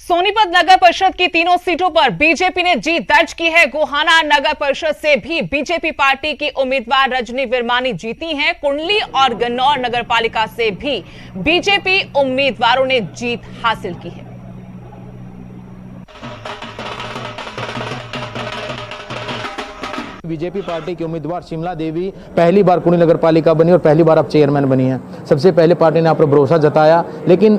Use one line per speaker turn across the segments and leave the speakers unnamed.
सोनीपत नगर परिषद की तीनों सीटों पर बीजेपी ने जीत दर्ज की है। गोहाना नगर परिषद से भी बीजेपी पार्टी की उम्मीदवार रजनी विरमानी जीती हैं। कुंडली और गन्नौर नगरपालिका से भी बीजेपी उम्मीदवारों ने जीत हासिल की है।
बीजेपी पार्टी की उम्मीदवार शिमला देवी पहली बार कुंडली नगर पालिका बनी और पहली बार अब चेयरमैन बनी है। सबसे पहले पार्टी ने आप पर भरोसा जताया, लेकिन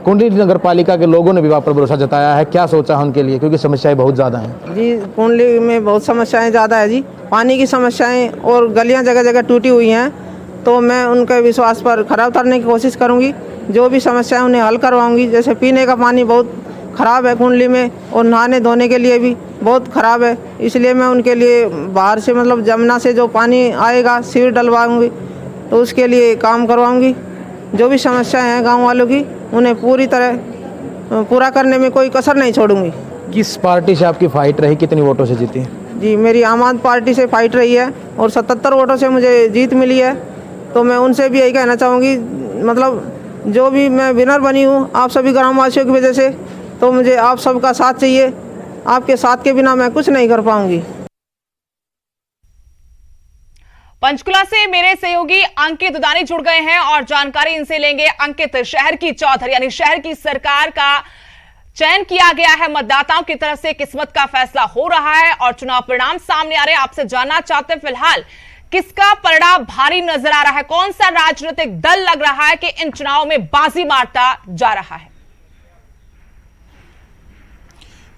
कुंडली नगर पालिका के लोगों ने भी आप पर भरोसा जताया है। क्या सोचा है उनके लिए, क्योंकि समस्याएं बहुत ज़्यादा हैं?
जी, कुंडली में बहुत समस्याएं ज़्यादा है जी। पानी की समस्याएं और गलियां जगह जगह टूटी हुई हैं, तो मैं उनके विश्वास पर खरा उतरने की कोशिश करूँगी। जो भी समस्याएँ उन्हें हल करवाऊँगी। जैसे पीने का पानी बहुत ख़राब है कुंडली में, और नहाने धोने के लिए भी बहुत ख़राब है। इसलिए मैं उनके लिए बाहर से मतलब जमुना से जो पानी आएगा सीवर डलवाऊंगी, तो उसके लिए काम करवाऊंगी। जो भी समस्याएं हैं गांव वालों की, उन्हें पूरी तरह पूरा करने में कोई कसर नहीं छोड़ूंगी।
किस पार्टी से आपकी फाइट रही, कितनी वोटों से जीती?
जी, मेरी आम आदमी पार्टी से फाइट रही है और 77 वोटों से मुझे जीत मिली है। तो मैं उनसे भी यही कहना चाहूँगी, मतलब जो भी मैं विनर बनी हूँ आप सभी ग्रामवासियों की वजह से, तो मुझे आप सबका साथ चाहिए। आपके साथ के बिना मैं कुछ नहीं कर पाऊंगी।
पंचकुला से मेरे सहयोगी अंकित दुदानी जुड़ गए हैं और जानकारी इनसे लेंगे। अंकित, शहर की चौधरी यानी शहर की सरकार का चयन किया गया है, मतदाताओं की तरफ से किस्मत का फैसला हो रहा है और चुनाव परिणाम सामने आ रहे हैं। आपसे जानना चाहते हैं फिलहाल किसका परिणाम भारी नजर आ रहा है? कौन सा राजनीतिक दल लग रहा है कि इन चुनावों में बाजी मारता जा रहा है?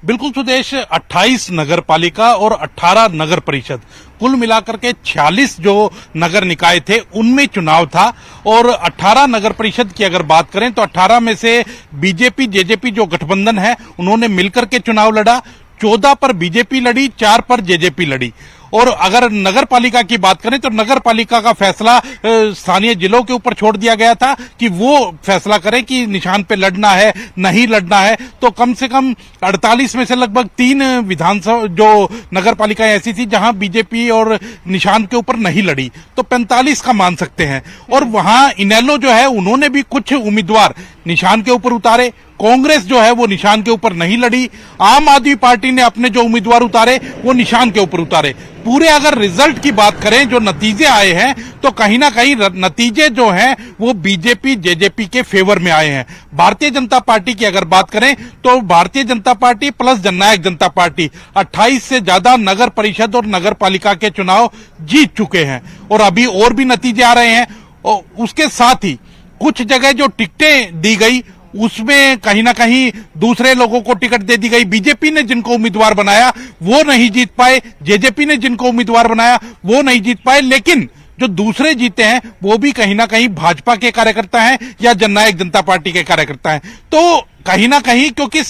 बिल्कुल सुदेश, 28 नगर पालिका और 18 नगर परिषद, कुल मिलाकर के 46 जो नगर निकाय थे उनमें चुनाव था। और 18 नगर परिषद की अगर बात करें तो 18 में से बीजेपी जेजेपी जो गठबंधन है उन्होंने मिलकर के चुनाव लड़ा। 14 पर बीजेपी लड़ी, 4 पर जेजेपी लड़ी। और अगर नगर पालिका की बात करें तो नगर पालिका का फैसला स्थानीय जिलों के ऊपर छोड़ दिया गया था कि वो फैसला करें कि निशान पे लड़ना है नहीं लड़ना है। तो कम से कम 48 में से लगभग 3 विधानसभा जो नगर पालिकाएं ऐसी थी जहां बीजेपी और निशान के ऊपर नहीं लड़ी, तो 45 का मान सकते हैं। और वहां इनेलो जो है उन्होंने भी कुछ उम्मीदवार निशान के ऊपर उतारे। कांग्रेस जो है वो निशान के ऊपर नहीं लड़ी। आम आदमी पार्टी ने अपने जो उम्मीदवार उतारे वो निशान के ऊपर उतारे। पूरे अगर रिजल्ट की बात करें, जो नतीजे आए हैं, तो कहीं ना कहीं नतीजे जो हैं वो बीजेपी जेजेपी के फेवर में आए हैं। भारतीय जनता पार्टी की अगर बात करें तो भारतीय जनता पार्टी प्लस जननायक जनता पार्टी 28 से ज्यादा नगर परिषद और नगर पालिका के चुनाव जीत चुके हैं और अभी और भी नतीजे आ रहे हैं। और उसके साथ ही कुछ जगह जो टिकटें दी गई उसमें कहीं ना कहीं दूसरे लोगों को टिकट दे दी गई। बीजेपी ने जिनको उम्मीदवार बनाया वो नहीं जीत पाए, जेजेपी ने जिनको उम्मीदवार बनाया वो नहीं जीत पाए। लेकिन जो दूसरे जीते हैं वो भी कहीं ना कहीं भाजपा के कार्यकर्ता हैं या जननायक जनता पार्टी के कार्यकर्ता हैं। तो कहीं ना कहीं क्योंकि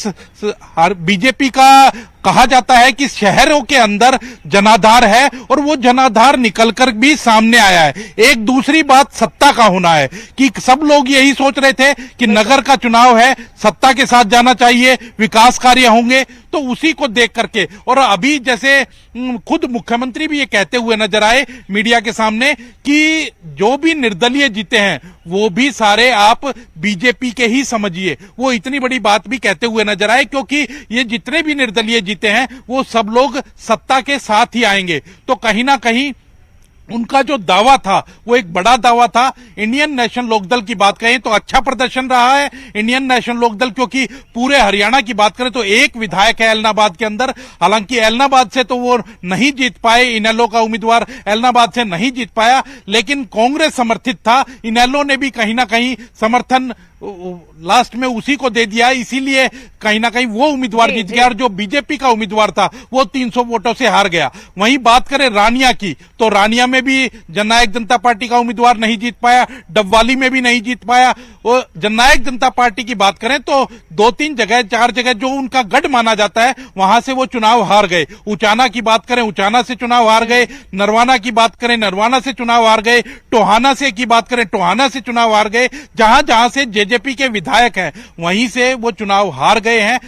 बीजेपी का कहा जाता है कि शहरों के अंदर जनाधार है और वो जनाधार निकलकर भी सामने आया है। एक दूसरी बात सत्ता का होना है कि सब लोग यही सोच रहे थे कि नगर का चुनाव है, सत्ता के साथ जाना चाहिए, विकास कार्य होंगे, तो उसी को देख करके। और अभी जैसे खुद मुख्यमंत्री भी ये कहते हुए नजर आए मीडिया के सामने कि जो भी निर्दलीय जीते हैं वो भी सारे आप बीजेपी के ही समझिए। वो इतनी बड़ी बात भी कहते हुए नजर आए क्योंकि ये जितने भी निर्दलीय जीते हैं वो सब लोग सत्ता के साथ ही आएंगे। तो कहीं ना कहीं उनका जो दावा था वो एक बड़ा दावा था। इंडियन नेशनल लोकदल की बात करें तो अच्छा प्रदर्शन रहा है इंडियन नेशनल लोकदल, क्योंकि पूरे हरियाणा की बात करें तो एक विधायक है एलनाबाद के अंदर। हालांकि एलनाबाद से तो वो नहीं जीत पाए, इनेलो का उम्मीदवार एलनाबाद से नहीं जीत पाया, लेकिन कांग्रेस समर्थित था। इनेलो ने भी कहीं ना कहीं समर्थन लास्ट में उसी को दे दिया, इसीलिए कहीं ना कहीं वो उम्मीदवार जीत गया। और जो बीजेपी का उम्मीदवार था वो 300 वोटों से हार गया। वहीं बात करें रानिया की तो रानिया में भी जननायक जनता पार्टी का उम्मीदवार नहीं जीत पाया, डबवाली में भी नहीं जीत पाया। वो जननायक जनता पार्टी की बात करें तो 2-3 जगह 4 जगह जो उनका गढ़ माना जाता है वहां से वो चुनाव हार गए। उचाना की बात करें उचाना से चुनाव हार गए, नरवाना की बात करें नरवाना से चुनाव हार गए, टोहाना से की बात करें टोहाना से चुनाव हार गए। जहां जहां से जेजेपी के विधायक हैं वहीं से वो चुनाव हार गए हैं।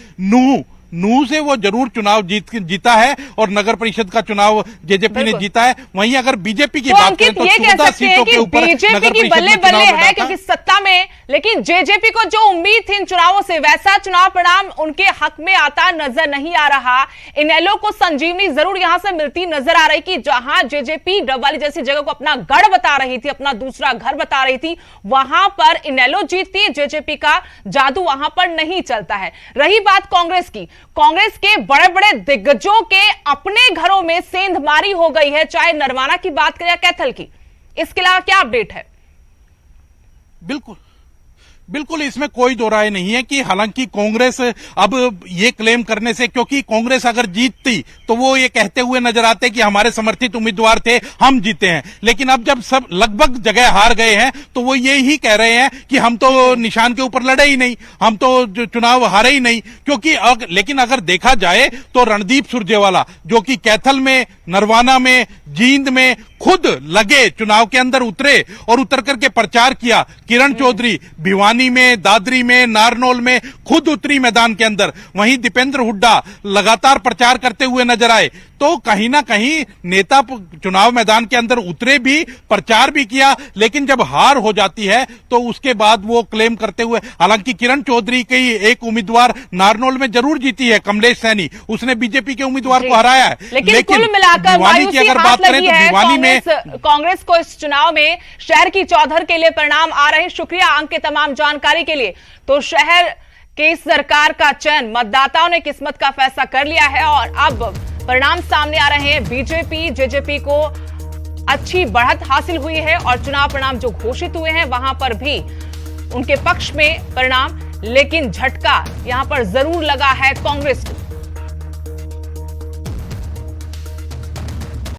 नूह से वो जरूर चुनाव जीता है और नगर परिषद का चुनाव जेजेपी ने जीता है। वहीं अगर बीजेपी की बात करें तो 14 सीटों के ऊपर
बीजेपी की बल्ले बल्ले है क्योंकि सत्ता में, लेकिन जेजेपी को जो उम्मीद थी इन चुनावों से वैसा चुनाव परिणाम उनके हक में आता नजर नहीं आ रहा। इनेलो को संजीवनी जरूर यहां से मिलती नजर आ रही कि जहां जेजेपी डबवाली जैसी जगह को अपना गढ़ बता रही थी, अपना दूसरा घर बता रही थी, वहां पर इनेलो जीतती है, जेजेपी का जादू वहां पर नहीं चलता है। रही बात कांग्रेस की, कांग्रेस के बड़े बड़े दिग्गजों के अपने घरों में सेंधमारी हो गई है, चाहे नरवाना की बात करें या कैथल की। इसके अलावा क्या अपडेट है?
बिल्कुल इसमें कोई दो राय नहीं है कि हालांकि कांग्रेस अब ये क्लेम करने से, क्योंकि कांग्रेस अगर जीतती तो वो ये कहते हुए नजर आते कि हमारे समर्थित उम्मीदवार थे, हम जीते हैं, लेकिन अब जब सब लगभग जगह हार गए हैं तो वो ये ही कह रहे हैं कि हम तो निशान के ऊपर लड़े ही नहीं, हम तो चुनाव हारे ही नहीं। क्योंकि लेकिन अगर देखा जाए तो रणदीप सुरजेवाला जो कि कैथल में, नरवाना में, जींद में खुद लगे चुनाव के अंदर उतरे और उतर करके प्रचार किया, किरण चौधरी भिवानी में, दादरी में, नारनौल में खुद उतरी मैदान के अंदर, वहीं दीपेंद्र हुड्डा लगातार प्रचार करते हुए नजर आए। तो कहीं ना कहीं नेता चुनाव मैदान के अंदर उतरे भी, प्रचार भी किया, लेकिन जब हार हो जाती है तो उसके बाद वो क्लेम करते हुए, हालांकि किरण चौधरी की एक उम्मीदवार नारनौल में जरूर जीती है, कमलेश सैनी, उसने बीजेपी के उम्मीदवार को हराया है,
लेकिन कुल मिलाकर
भिवानी की अगर बात करें तो भिवानी में
कांग्रेस को इस चुनाव में शहर की चौधर के लिए परिणाम आ रहे हैं। शुक्रिया अंकित तमाम जानकारी के लिए। तो शहर के सरकार का चयन मतदाताओं ने किस्मत का फैसला कर लिया है और अब परिणाम सामने आ रहे हैं। बीजेपी जेजेपी को अच्छी बढ़त हासिल हुई है और चुनाव परिणाम जो घोषित हुए हैं वहां पर भी उनके पक्ष में परिणाम, लेकिन झटका यहां पर जरूर लगा है कांग्रेस को।